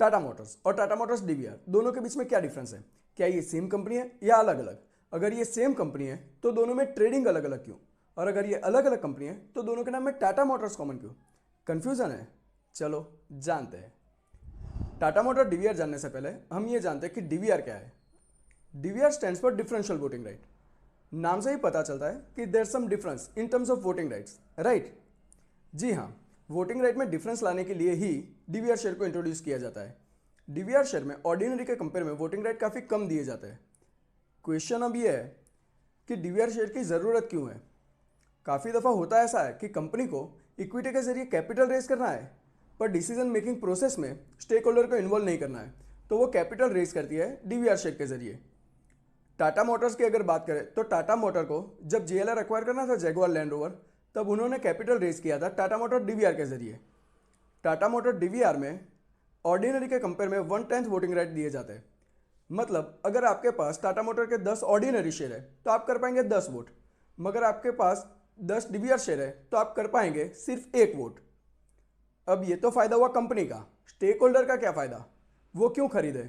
Tata Motors और Tata Motors DVR दोनों के बीच में क्या डिफरेंस है? क्या ये सेम कंपनी है या अलग अलग? अगर ये सेम कंपनी है तो दोनों में ट्रेडिंग अलग अलग क्यों? और अगर ये अलग अलग कंपनी है तो दोनों के नाम में टाटा मोटर्स कॉमन क्यों? कंफ्यूजन है? चलो जानते हैं। टाटा मोटर डीवीआर जानने से पहले हम ये जानते हैं कि डीवीआर क्या है। DVR stands for differential voting right. नाम से ही पता चलता है कि there some difference in terms of voting rights, right? जी हाँ, वोटिंग राइट में डिफरेंस लाने के लिए ही डीवीआर शेयर को इंट्रोड्यूस किया जाता है। डीवीआर शेयर में ऑर्डिनरी के कंपेयर में वोटिंग राइट काफ़ी कम दिए जाते हैं। क्वेश्चन अब ये है कि डीवीआर शेयर की ज़रूरत क्यों है? काफ़ी दफ़ा होता ऐसा है कि कंपनी को इक्विटी के जरिए कैपिटल रेज करना है, पर डिसीजन मेकिंग प्रोसेस में स्टेक होल्डर को इन्वॉल्व नहीं करना है, तो वो कैपिटल रेज करती है डीवीआर शेयर के जरिए। टाटा मोटर्स की अगर बात करें तो टाटा मोटर को जब जेएलआर एक्वायर करना था जैगुआर लैंड रोवर, तब उन्होंने कैपिटल रेज किया था टाटा मोटर डीवीआर के जरिए। टाटा मोटर डीवीआर में ऑर्डिनरी के कंपेयर में 1/10 वोटिंग राइट दिए जाते हैं। मतलब अगर आपके पास टाटा मोटर के 10 ऑर्डिनरी शेयर है तो आप कर पाएंगे 10 वोट, मगर आपके पास 10 डीवीआर शेयर है तो आप कर पाएंगे सिर्फ 1 वोट। अब ये तो फायदा हुआ कंपनी का। स्टेक होल्डर का क्या फायदा? वो क्यों खरीदे?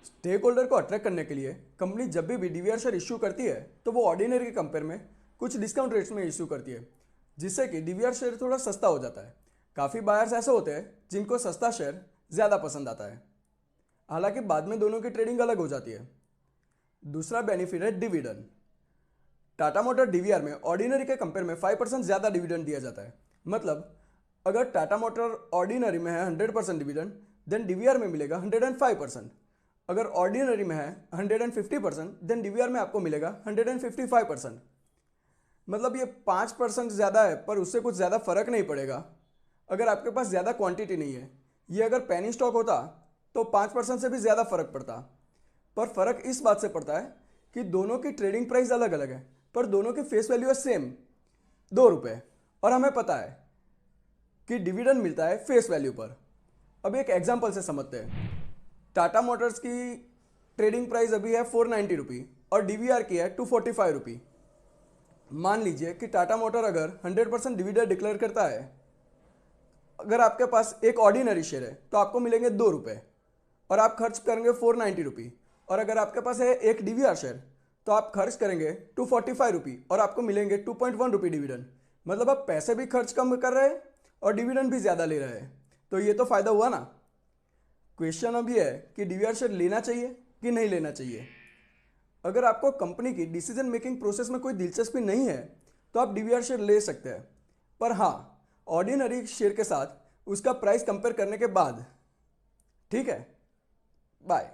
स्टेक होल्डर को अट्रैक्ट करने के लिए कंपनी जब भी डीवीआर शेयर इश्यू करती है तो वो ऑर्डिनरी के कंपेयर में कुछ डिस्काउंट रेट्स में इश्यू करती है, जिससे कि डीवीआर शेयर थोड़ा सस्ता हो जाता है। काफ़ी बायर्स ऐसे होते हैं जिनको सस्ता शेयर ज़्यादा पसंद आता है, हालांकि बाद में दोनों की ट्रेडिंग अलग हो जाती है। दूसरा बेनिफिट है डिविडेंड। टाटा मोटर डीवीआर में ऑर्डिनरी के कंपेयर में 5% ज़्यादा डिविडेंड दिया जाता है। मतलब अगर टाटा मोटर ऑर्डिनरी में है 100% डिविडेंड, देन डीवीआर में मिलेगा 105%। अगर ऑर्डिनरी में है 150%, देन डीवीआर में आपको मिलेगा 155%। मतलब ये 5% ज़्यादा है, पर उससे कुछ ज़्यादा फर्क नहीं पड़ेगा अगर आपके पास ज़्यादा क्वांटिटी नहीं है। ये अगर पेनी स्टॉक होता तो 5% से भी ज़्यादा फर्क पड़ता। पर फर्क इस बात से पड़ता है कि दोनों की ट्रेडिंग प्राइस अलग अलग है, पर दोनों की फेस वैल्यू है सेम, 2 रुपये। और हमें पता है कि डिविडेंड मिलता है फेस वैल्यू पर। अब एक एग्जांपल से समझते हैं। टाटा मोटर्स की ट्रेडिंग प्राइस अभी है 490 रुपी और डीवीआर की है 245 रुपी। मान लीजिए कि टाटा मोटर अगर 100% डिविडेंड डिक्लेयर करता है, अगर आपके पास एक ऑर्डिनरी शेयर है तो आपको मिलेंगे 2 रुपये और आप खर्च करेंगे 490 रुपी। और अगर आपके पास है एक डीवीआर शेयर तो आप खर्च करेंगे 245 रुपी और आपको मिलेंगे 2.1 रुपी डिविडेंड। मतलब आप पैसे भी खर्च कम कर रहे हैं और डिविडेंड भी ज़्यादा ले रहे हैं, तो ये तो फ़ायदा हुआ ना। क्वेश्चन अब ये है कि डीवीआर शेयर लेना चाहिए कि नहीं लेना चाहिए। अगर आपको कंपनी की डिसीजन मेकिंग प्रोसेस में कोई दिलचस्पी नहीं है तो आप डीवीआर शेयर ले सकते हैं, पर हाँ, ऑर्डिनरी शेयर के साथ उसका प्राइस कंपेयर करने के बाद। ठीक है, बाय।